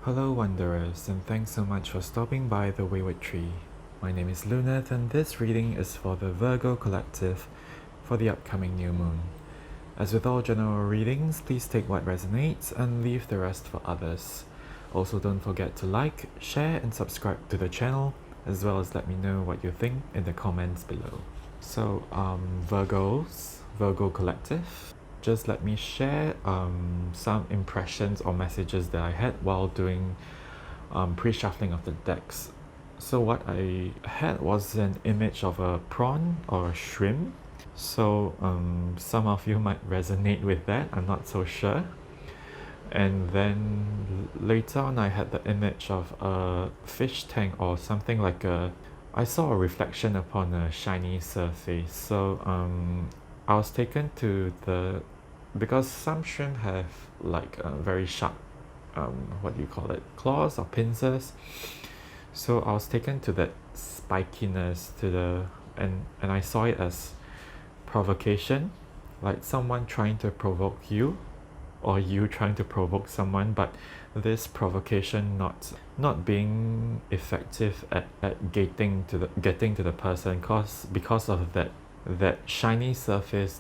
Hello Wanderers, and thanks so much for stopping by the Wayward Tree. My name is Luneth, and this reading is for the Virgo Collective for the upcoming new moon. As with all general readings, please take what resonates and leave the rest for others. Also, don't forget to like, share and subscribe to the channel, as well as let me know what you think in the comments below. So, Virgo Collective, just let me share some impressions or messages that I had while doing pre-shuffling of the decks. So what I had was an image of a prawn or a shrimp. So some of you might resonate with that, I'm not so sure. And then later on I had the image of a fish tank or something like I saw a reflection upon a shiny surface. So I was taken to because some shrimp have like very sharp, what do you call it, claws or pincers. So I was taken to that spikiness and I saw it as provocation, like someone trying to provoke you or you trying to provoke someone, but this provocation not being effective at getting to the person because of that shiny surface,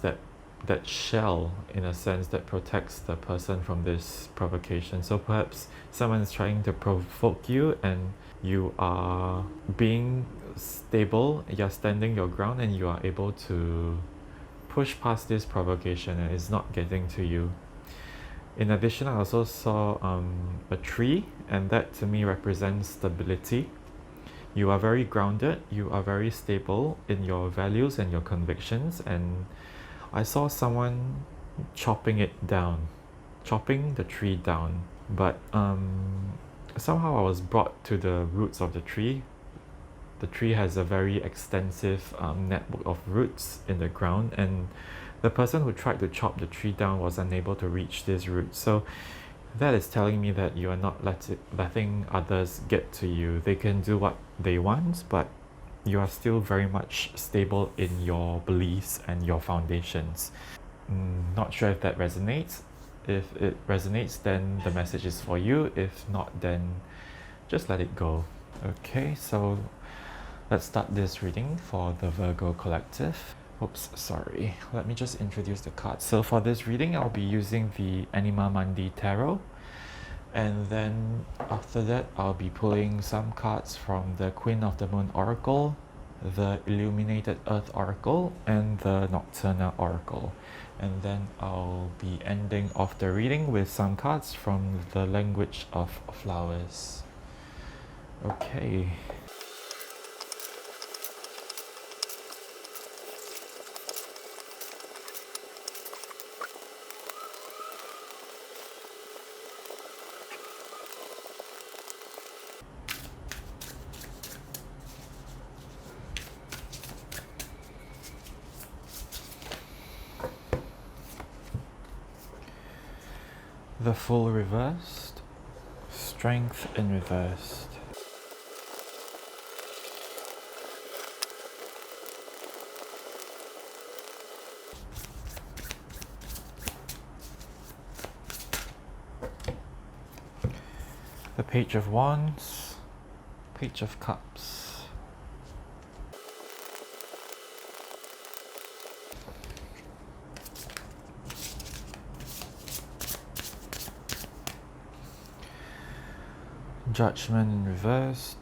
that shell in a sense that protects the person from this provocation. So perhaps someone is trying to provoke you and you are being stable, you're standing your ground and you are able to push past this provocation and it's not getting to you. In addition, I also saw a tree, and that to me represents stability. You are very grounded, you are very stable in your values and your convictions, and I saw someone chopping the tree down, but somehow I was brought to the roots of the tree. The tree has a very extensive network of roots in the ground, and the person who tried to chop the tree down was unable to reach this root. So that is telling me that you are not letting others get to you. They can do what they want, but you are still very much stable in your beliefs and your foundations. Not sure if that resonates. If it resonates, then the message is for you. If not, then just let it go. Okay, so let's start this reading for the Virgo Collective. Oops, sorry. Let me just introduce the cards. So for this reading, I'll be using the Anima Mundi Tarot. And then after that, I'll be pulling some cards from the Queen of the Moon Oracle, the Illuminated Earth Oracle, and the Nocturna Oracle. And then I'll be ending off the reading with some cards from the Language of Flowers. Okay. The Fool reversed, Strength in reversed. The Page of Wands, Page of Cups. Judgment in reversed.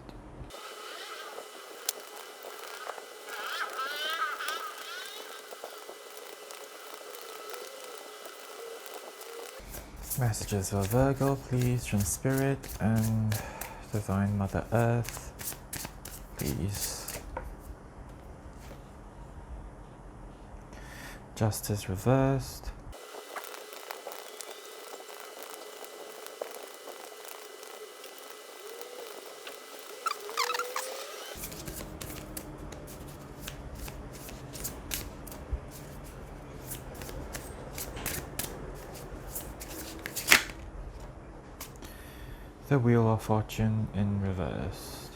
Messages for Virgo, please, from Spirit and Divine Mother Earth, please. Justice reversed. The Wheel of Fortune in reversed.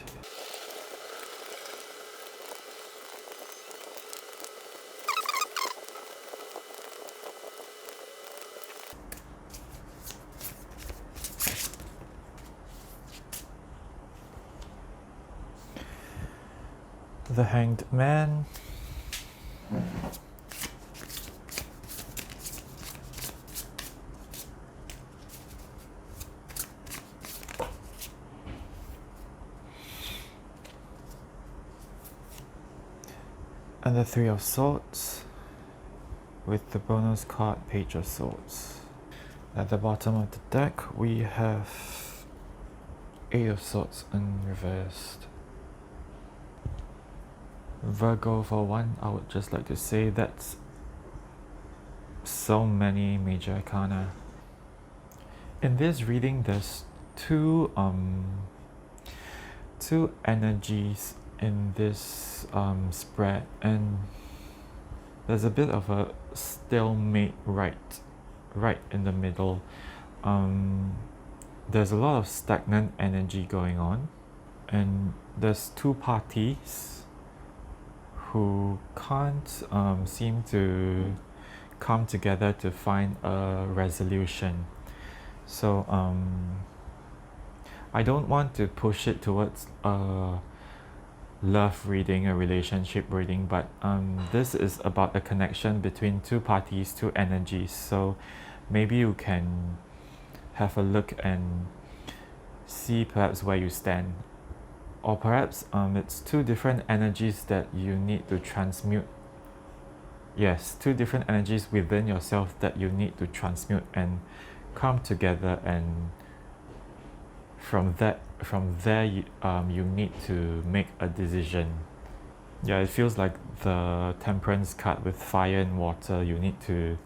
The Hanged Man, and the Three of Swords, with the bonus card Page of Swords. At the bottom of the deck we have Eight of Swords unreversed. Virgo, for one, I would just like to say that's so many major arcana. In this reading there's two energies in this spread, and there's a bit of a stalemate right in the middle. There's a lot of stagnant energy going on, and there's two parties who can't seem to come together to find a resolution. So I don't want to push it towards a love reading, a relationship reading, but this is about a connection between two parties, two energies. So maybe you can have a look and see perhaps where you stand, or perhaps it's two different energies that you need to transmute. Yes, two different energies within yourself that you need to transmute and come together, and from there you need to make a decision. Yeah, it feels like the Temperance card with fire and water. You need to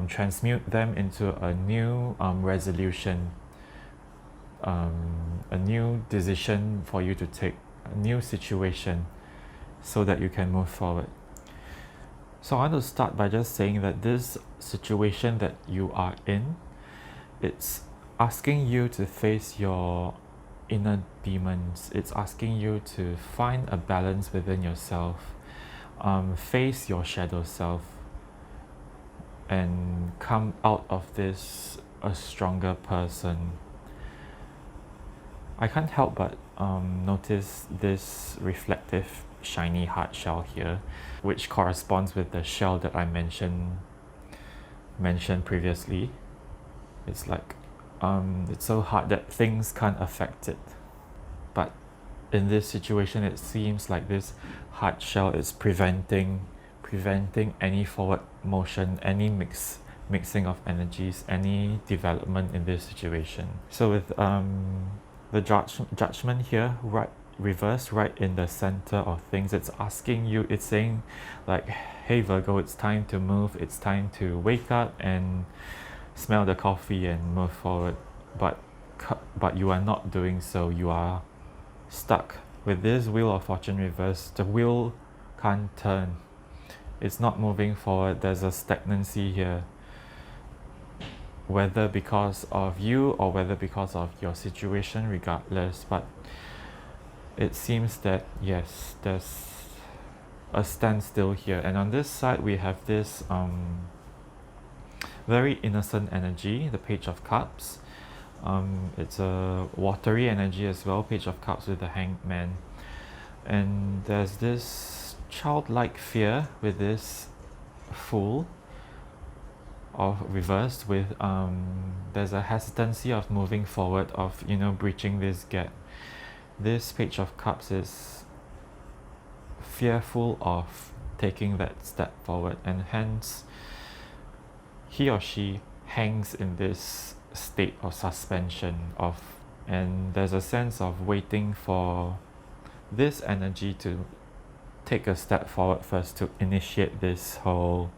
transmute them into a new resolution, a new decision for you to take, a new situation, so that you can move forward. So I want to start by just saying that this situation that you are in, it's asking you to face your inner demons. It's asking you to find a balance within yourself, face your shadow self, and come out of this a stronger person. I can't help but notice this reflective shiny hard shell here, which corresponds with the shell that I mentioned previously. It's like it's so hard that things can't affect it, but in this situation it seems like this hard shell is preventing any forward motion, any mixing of energies, any development in this situation. So with the judgment here, right, reversed right in the center of things, it's asking you, it's saying like, hey Virgo, it's time to move, it's time to wake up and smell the coffee and move forward. But you are not doing so. You are stuck with this Wheel of Fortune reversed. The wheel can't turn, it's not moving forward. There's a stagnancy here, whether because of you or whether because of your situation, regardless. But it seems that yes, there's a standstill here. And on this side we have this very innocent energy, the Page of Cups. It's a watery energy as well, Page of Cups with the Hanged Man. And there's this childlike fear with this Fool of reversed, with there's a hesitancy of moving forward, of breaching this gap. This Page of Cups is fearful of taking that step forward, and hence he or she hangs in this state of suspension and there's a sense of waiting for this energy to take a step forward first, to initiate this whole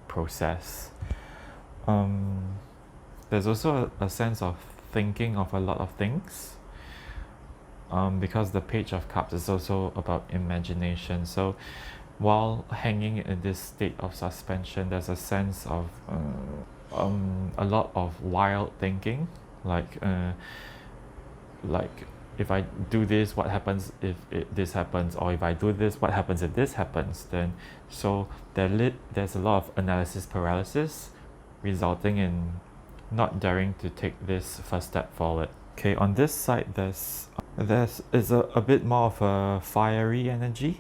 process. There's also a sense of thinking of a lot of things, because the Page of Cups is also about imagination. So while hanging in this state of suspension, there's a sense of a lot of wild thinking, like if I do this, what happens if this happens, or if I do this, what happens if this happens. Then so there's a lot of analysis paralysis, resulting in not daring to take this first step forward. Okay, on this side there's There's is a bit more of a fiery energy,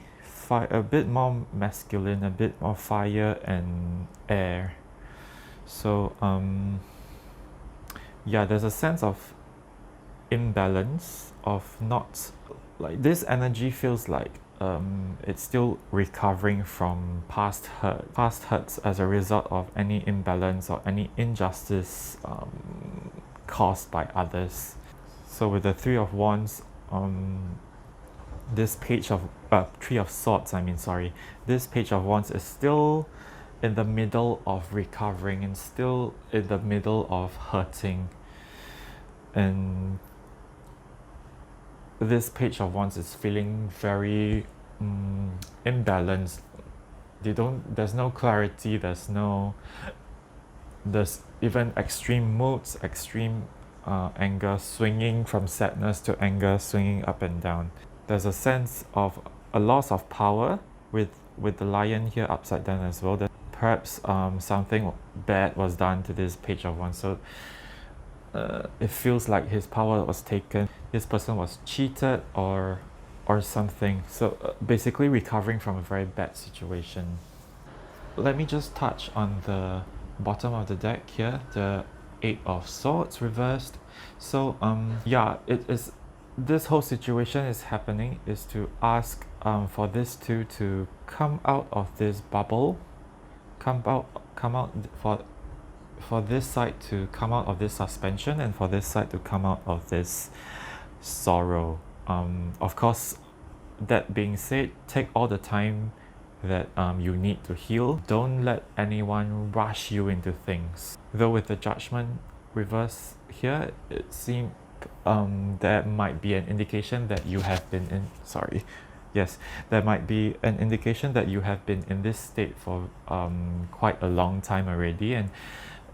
a bit more masculine, a bit more fire and air. So yeah, there's a sense of imbalance, of not, like, this energy feels like it's still recovering from past hurts as a result of any imbalance or any injustice caused by others. So with the Three of Wands, this page of Three of Swords, this Page of Wands is still in the middle of recovering and still in the middle of hurting. And this Page of Wands is feeling very imbalanced. There's no clarity, there's even extreme moods, extreme anger, swinging from sadness to anger, swinging up and down. There's a sense of a loss of power with the Lion here upside down as well. That perhaps something bad was done to this Page of Wands. So it feels like his power was taken. This person was cheated or something. So basically recovering from a very bad situation. Let me just touch on the bottom of the deck here, the Eight of Swords reversed. So yeah, it is, this whole situation is happening is to ask for this two to come out of this bubble, come out for this side to come out of this suspension, and for this side to come out of this sorrow. Of course, that being said, take all the time that you need to heal. Don't let anyone rush you into things. Though with the Judgment reverse here, it seems there might be an indication that you have been in, there might be an indication that you have been in this state for quite a long time already,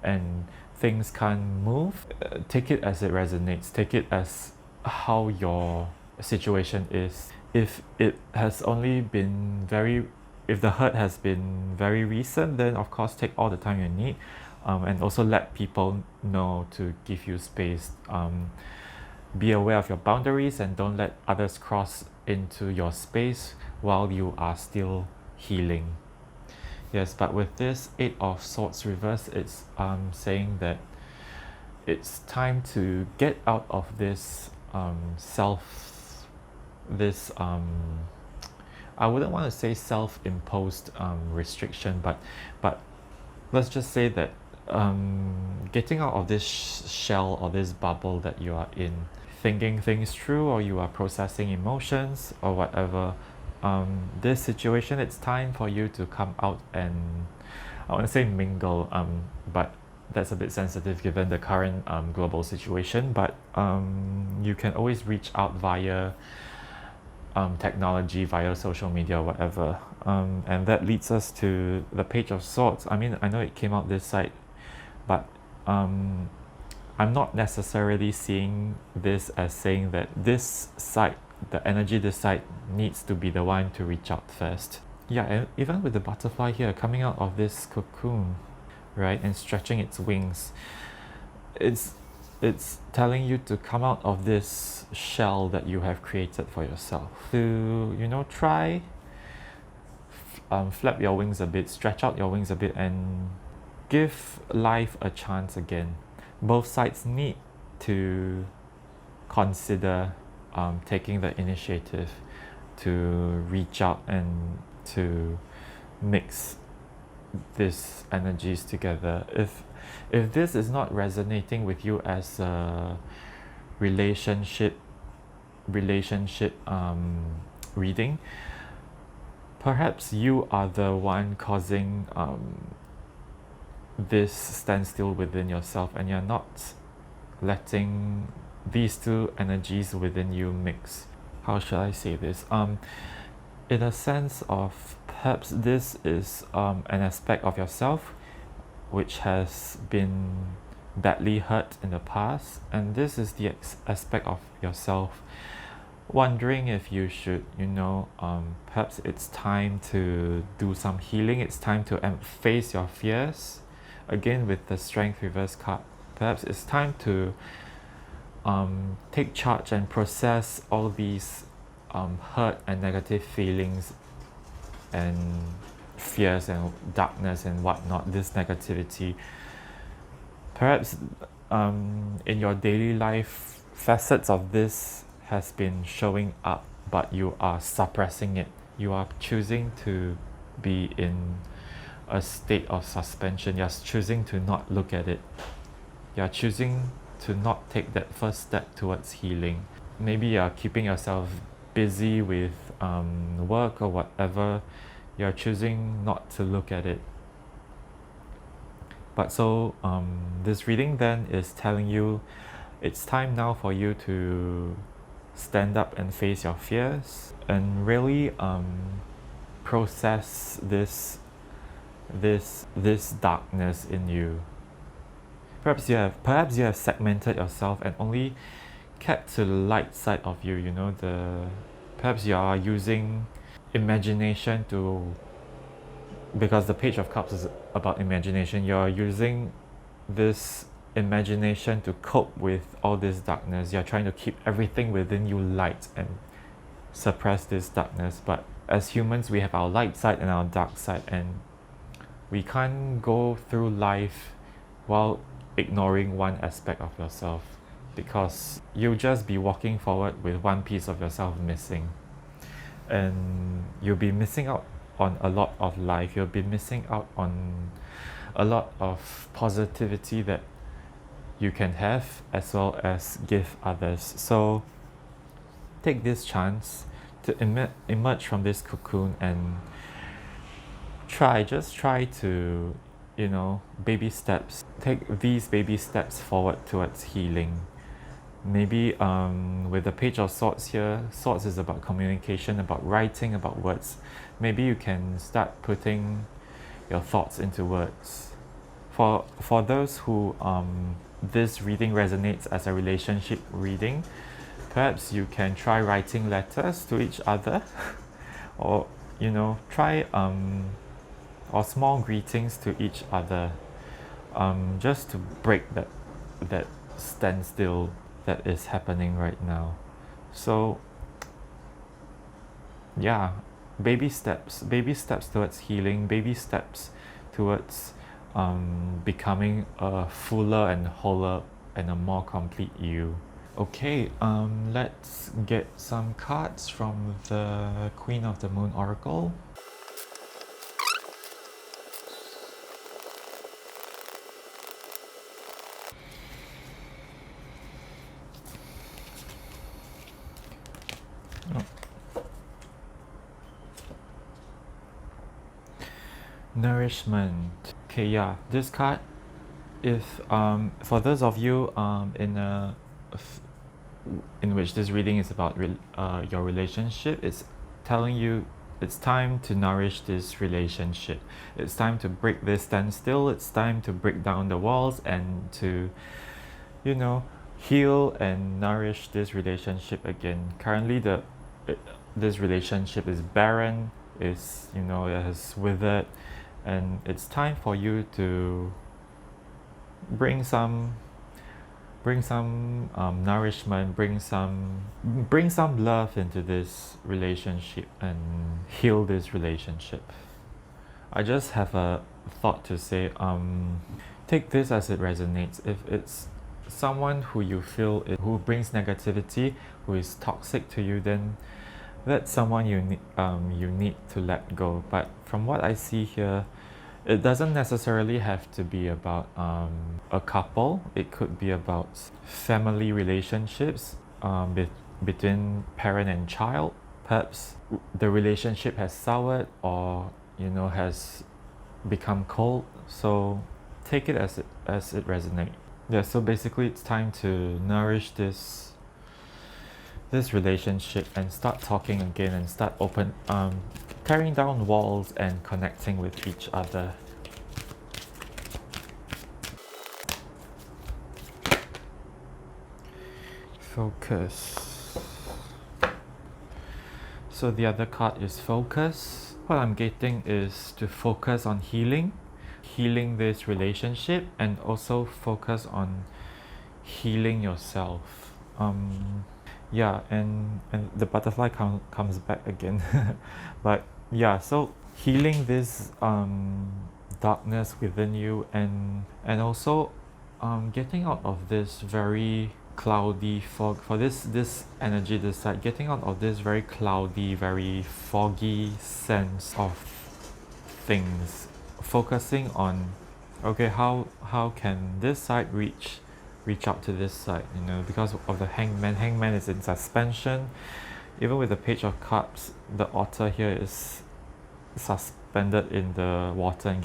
and things can't move. Take it as it resonates. Take it as how your situation is. If it has only been if the hurt has been very recent, then of course take all the time you need, and also let people know to give you space. Be aware of your boundaries and don't let others cross into your space while you are still healing. Yes, but with this Eight of Swords reverse, it's saying that it's time to get out of this I wouldn't want to say self-imposed restriction, but let's just say that getting out of this shell or this bubble that you are in, thinking things through, or you are processing emotions or whatever, this situation, it's time for you to come out and, I want to say mingle, but that's a bit sensitive given the current global situation, but you can always reach out via technology, via social media, whatever, and that leads us to the Page of Swords. I mean, I know it came out this side, but I'm not necessarily seeing this as saying that this side, the energy this side, needs to be the one to reach out first. Yeah, and even with the butterfly here coming out of this cocoon, right, and stretching its wings, it's telling you to come out of this shell that you have created for yourself, to, you know, try flap your wings a bit, stretch out your wings a bit, and give life a chance again. Both sides need to consider taking the initiative to reach out and to mix these energies together. If this is not resonating with you as a relationship reading, perhaps you are the one causing this standstill within yourself, and you're not letting these two energies within you mix. How should I say this? In a sense of, perhaps this is an aspect of yourself which has been badly hurt in the past, and this is the aspect of yourself wondering if you should, you know, perhaps it's time to do some healing. It's time to face your fears. Again, with the Strength reverse card, perhaps it's time to take charge and process all these hurt and negative feelings and fears and darkness and whatnot, this negativity. Perhaps in your daily life, facets of this has been showing up, but you are suppressing it. You are choosing to be in a state of suspension. You're choosing to not look at it. You're choosing to not take that first step towards healing. Maybe you're keeping yourself busy with work or whatever. You're choosing not to look at it. But so this reading then is telling you it's time now for you to stand up and face your fears and really process this darkness in you. Perhaps you have segmented yourself and only kept to the light side of you. Perhaps you are using imagination to, because the Page of Cups is about imagination, you're using this imagination to cope with all this darkness. You're trying to keep everything within you light and suppress this darkness. But as humans, we have our light side and our dark side, and we can't go through life while ignoring one aspect of yourself, because you'll just be walking forward with one piece of yourself missing, and you'll be missing out on a lot of life. You'll be missing out on a lot of positivity that you can have as well as give others. So take this chance to emerge from this cocoon and just try to, baby steps. Take these baby steps forward towards healing. Maybe with the Page of Swords here, Swords is about communication, about writing, about words. Maybe you can start putting your thoughts into words. For those who this reading resonates as a relationship reading, perhaps you can try writing letters to each other or try or small greetings to each other, just to break that standstill that is happening right now. So yeah, baby steps towards healing, baby steps towards becoming a fuller and wholer and a more complete you. Okay, let's get some cards from the Queen of the Moon Oracle. Nourishment. Okay, yeah, this card, if for those of you in which this reading is about your relationship, it's telling you it's time to nourish this relationship. It's time to break this standstill. It's time to break down the walls and to heal and nourish this relationship again. Currently this relationship is barren, it has withered, and it's time for you to bring some nourishment, bring some love into this relationship and heal this relationship. I just have a thought to say, take this as it resonates. If it's someone who you feel who brings negativity, who is toxic to you, then that's someone you need to let go. But from what I see here, it doesn't necessarily have to be about a couple. It could be about family relationships, between parent and child. Perhaps the relationship has soured or has become cold. So take it as it resonates. Yeah, so basically it's time to nourish this relationship and start talking again and start tearing down walls and connecting with each other. Focus. So the other card is focus. What I'm getting is to focus on healing this relationship, and also focus on healing yourself. Yeah, and the butterfly comes back again. But yeah, so healing this darkness within you, and also getting out of this very cloudy fog, for this energy this side, getting out of this very cloudy, very foggy sense of things, focusing on, okay, how can this side reach out to this side, you know, because of the hangman is in suspension. Even with the page of cups, the otter here is suspended in the water and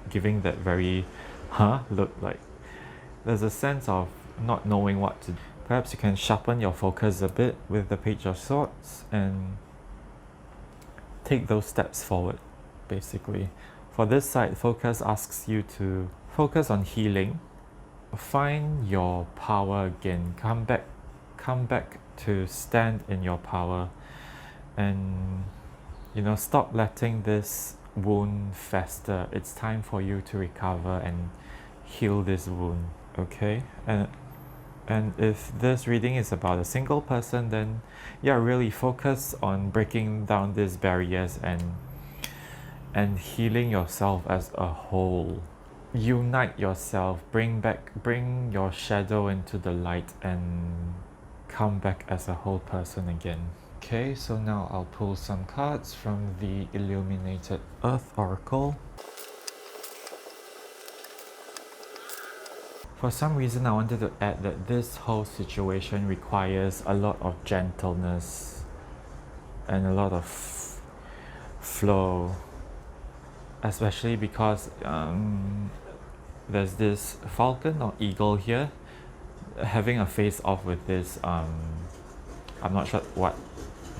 giving that very look. Like there's a sense of not knowing what to do. Perhaps you can sharpen your focus a bit with the page of swords and take those steps forward, basically. For this side, focus asks you to focus on healing. Find your power again. Come back to stand in your power, and you know, stop letting this wound fester. It's time for you to recover and heal this wound. Okay, and if this reading is about a single person, then yeah, really focus on breaking down these barriers and healing yourself as a whole. Unite yourself, bring your shadow into the light and come back as a whole person again. Okay, so now I'll pull some cards from the Illuminated Earth Oracle. For some reason, I wanted to add that this whole situation requires a lot of gentleness and a lot of flow, especially because there's this falcon or eagle here having a face off with this I'm not sure what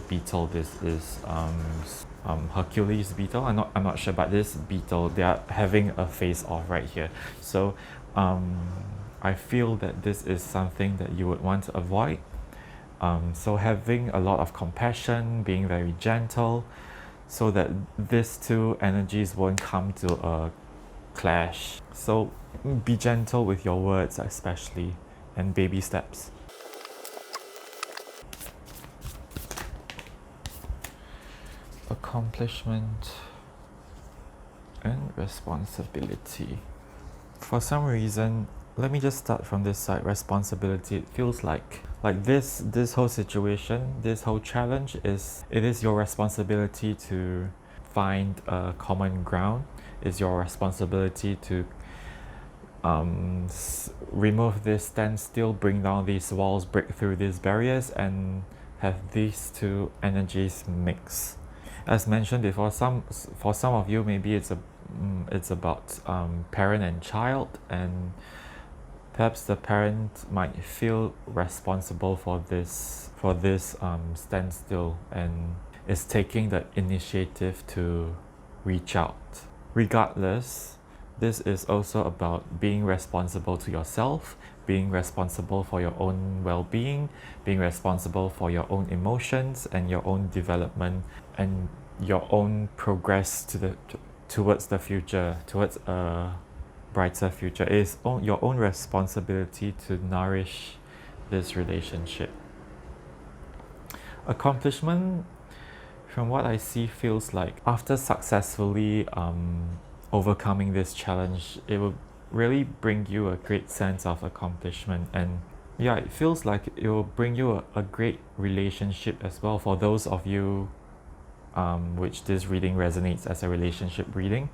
beetle this is, Hercules beetle, I'm not sure, but this beetle, they are having a face off right here. So I feel that this is something that you would want to avoid. So having a lot of compassion, being very gentle, so that these two energies won't come to a clash. So be gentle with your words, especially, and baby steps. Accomplishment and responsibility. For some reason, let me just start from this side. Responsibility, it feels like this whole situation, this whole challenge it is your responsibility to find a common ground. It's your responsibility to remove this standstill, bring down these walls, break through these barriers, and have these two energies mix. As mentioned before, for some of you, maybe it's about parent and child, and perhaps the parent might feel responsible for this standstill and is taking the initiative to reach out. Regardless, this is also about being responsible to yourself, being responsible for your own well-being, being responsible for your own emotions and your own development and your own progress towards the future, towards a brighter future. It is your own responsibility to nourish this relationship. Accomplishment, from what I see, feels like after successfully overcoming this challenge, it will really bring you a great sense of accomplishment, and yeah, it feels like it will bring you a great relationship as well. For those of you which this reading resonates as a relationship reading,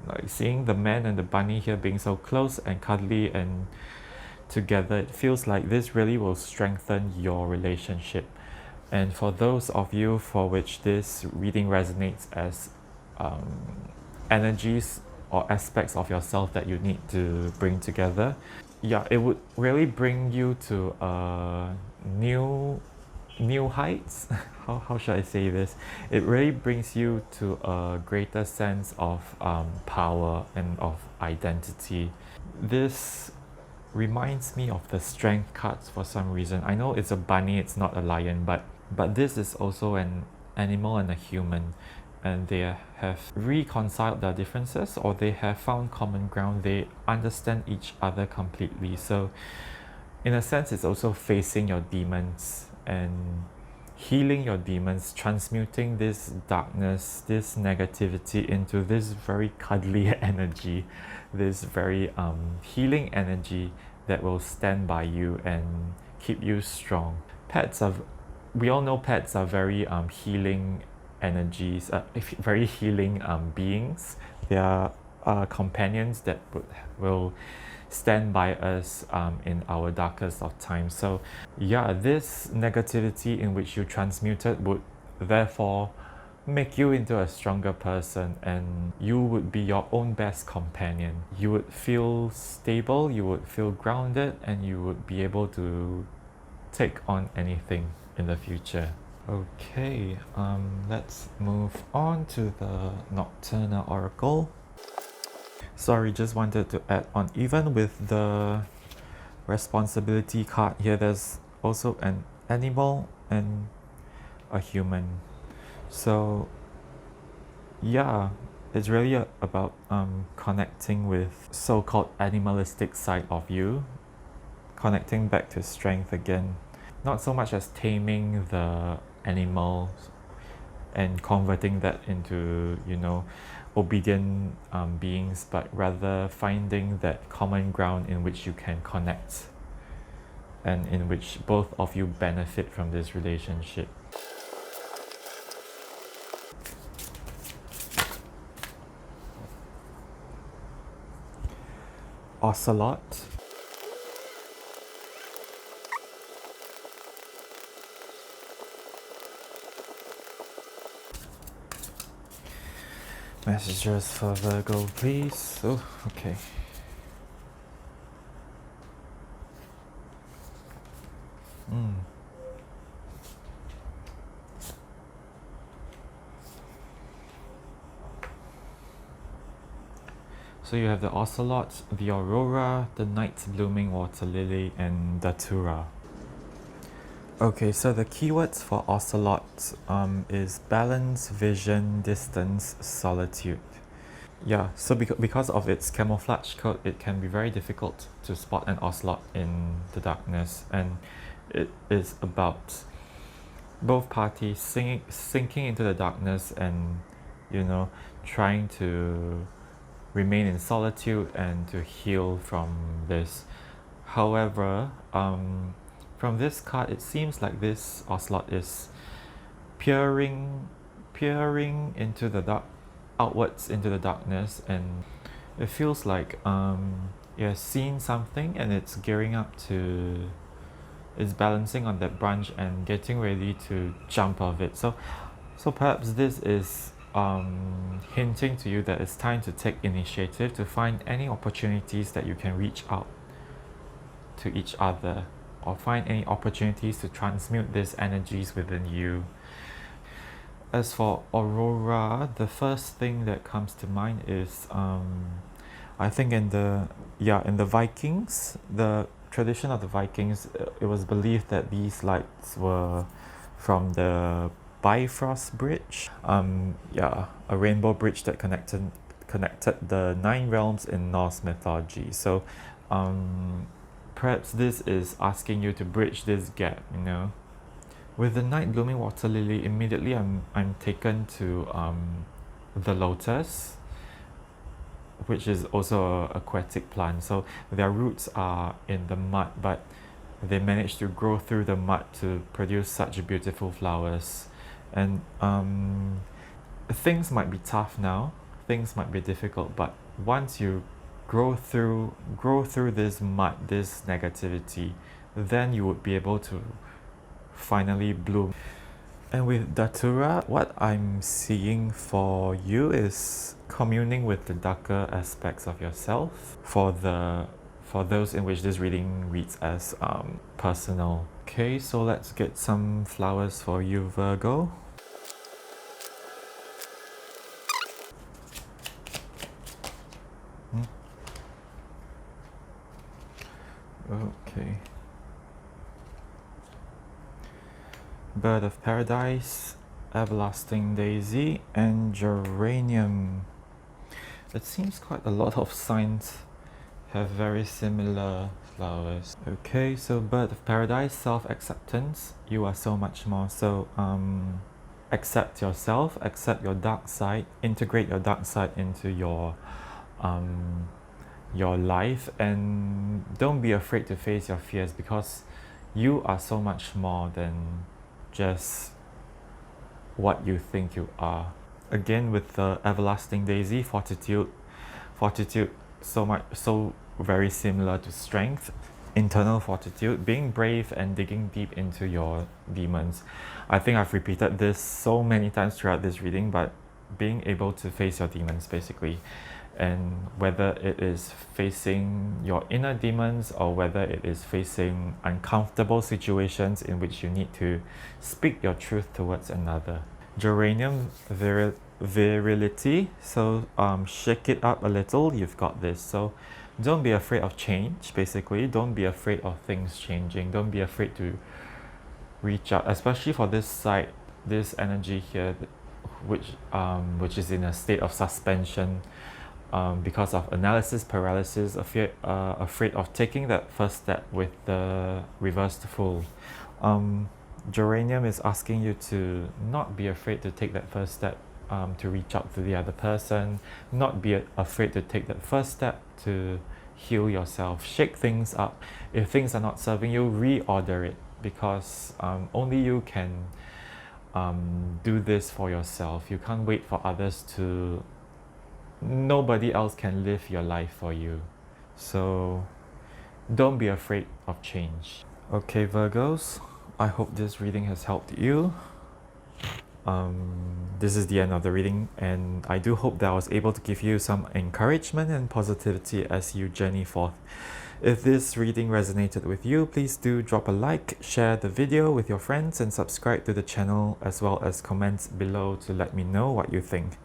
like seeing the man and the bunny here being so close and cuddly and together, it feels like this really will strengthen your relationship. And for those of you for which this reading resonates as energies or aspects of yourself that you need to bring together, yeah, it would really bring you to new heights. How should I say this? It really brings you to a greater sense of power and of identity. This reminds me of the strength cards for some reason. I know it's a bunny, it's not a lion, but this is also an animal and a human, and they have reconciled their differences, or they have found common ground. They understand each other completely. So in a sense, it's also facing your demons and healing your demons, transmuting this darkness, this negativity into this very cuddly energy, this very healing energy that will stand by you and keep you strong. Pets are, we all know pets are very healing energies, very healing beings. They are companions that will stand by us in our darkest of times. So yeah, this negativity in which you transmuted would therefore make you into a stronger person, and you would be your own best companion. You would feel stable, you would feel grounded, and you would be able to take on anything in the future. Okay, let's move on to the Nocturnal Oracle. Sorry, just wanted to add on, even with the responsibility card here, there's also an animal and a human. So yeah, it's really about connecting with so-called animalistic side of you, connecting back to strength again. Not so much as taming the animals and converting that into, you know, obedient beings, but rather finding that common ground in which you can connect and in which both of you benefit from this relationship. Ocelot. Messages for Virgo, please. Oh, okay. So you have the Ocelot, the Aurora, the Night Blooming Water Lily, and Datura. Okay, so the keywords for Ocelot is balance, vision, distance, solitude. Yeah, so because of its camouflage coat, it can be very difficult to spot an Ocelot in the darkness, and it is about both parties sinking into the darkness and, you know, trying to remain in solitude and to heal from this. However, from this card, it seems like this Ocelot is peering into the dark, outwards into the darkness, and it feels like it has seen something and it's gearing up to, it's balancing on that branch and getting ready to jump off it. So perhaps this is hinting to you that it's time to take initiative, to find any opportunities that you can reach out to each other, or find any opportunities to transmute these energies within you. As for Aurora, the first thing that comes to mind is I think in the Vikings, the tradition of the Vikings, it was believed that these lights were from the Bifrost Bridge, a rainbow bridge that connected the 9 realms in Norse mythology. So perhaps this is asking you to bridge this gap, you know. With the Night Blooming Water Lily, immediately I'm taken to the lotus, which is also an aquatic plant. So their roots are in the mud, but they manage to grow through the mud to produce such beautiful flowers. And things might be tough now, things might be difficult, but once you grow through this mud, this negativity, then you would be able to finally bloom. And with Datura, what I'm seeing for you is communing with the darker aspects of yourself, for those in which this reading reads as personal. Okay, so let's get some flowers for you, Virgo. Okay. Bird of Paradise, Everlasting Daisy, and Geranium. It seems quite a lot of signs have very similar flowers. Okay, so bird of paradise, self-acceptance. You are so much more. So accept yourself, accept your dark side, integrate your dark side into your life, and don't be afraid to face your fears, because you are so much more than just what you think you are. Again, with the everlasting daisy, fortitude, so very similar to strength, internal fortitude, being brave and digging deep into your demons. I think I've repeated this so many times throughout this reading, but being able to face your demons, basically, and whether it is facing your inner demons or whether it is facing uncomfortable situations in which you need to speak your truth towards another. Geranium, virility, so shake it up a little, you've got this. So don't be afraid of change, basically. Don't be afraid of things changing. Don't be afraid to reach out, especially for this side, this energy here, which is in a state of suspension, because of analysis paralysis, afraid of taking that first step with the reversed fool. Geranium is asking you to not be afraid to take that first step, to reach out to the other person, not be afraid to take that first step to heal yourself, shake things up. If things are not serving you, reorder it, because only you can do this for yourself. You can't wait for others to, nobody else can live your life for you. So don't be afraid of change. Okay, Virgos, I hope this reading has helped you. This is the end of the reading, and I do hope that I was able to give you some encouragement and positivity as you journey forth. If this reading resonated with you, please do drop a like, share the video with your friends, and subscribe to the channel, as well as comments below to let me know what you think.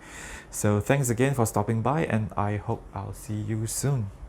So thanks again for stopping by, and I hope I'll see you soon.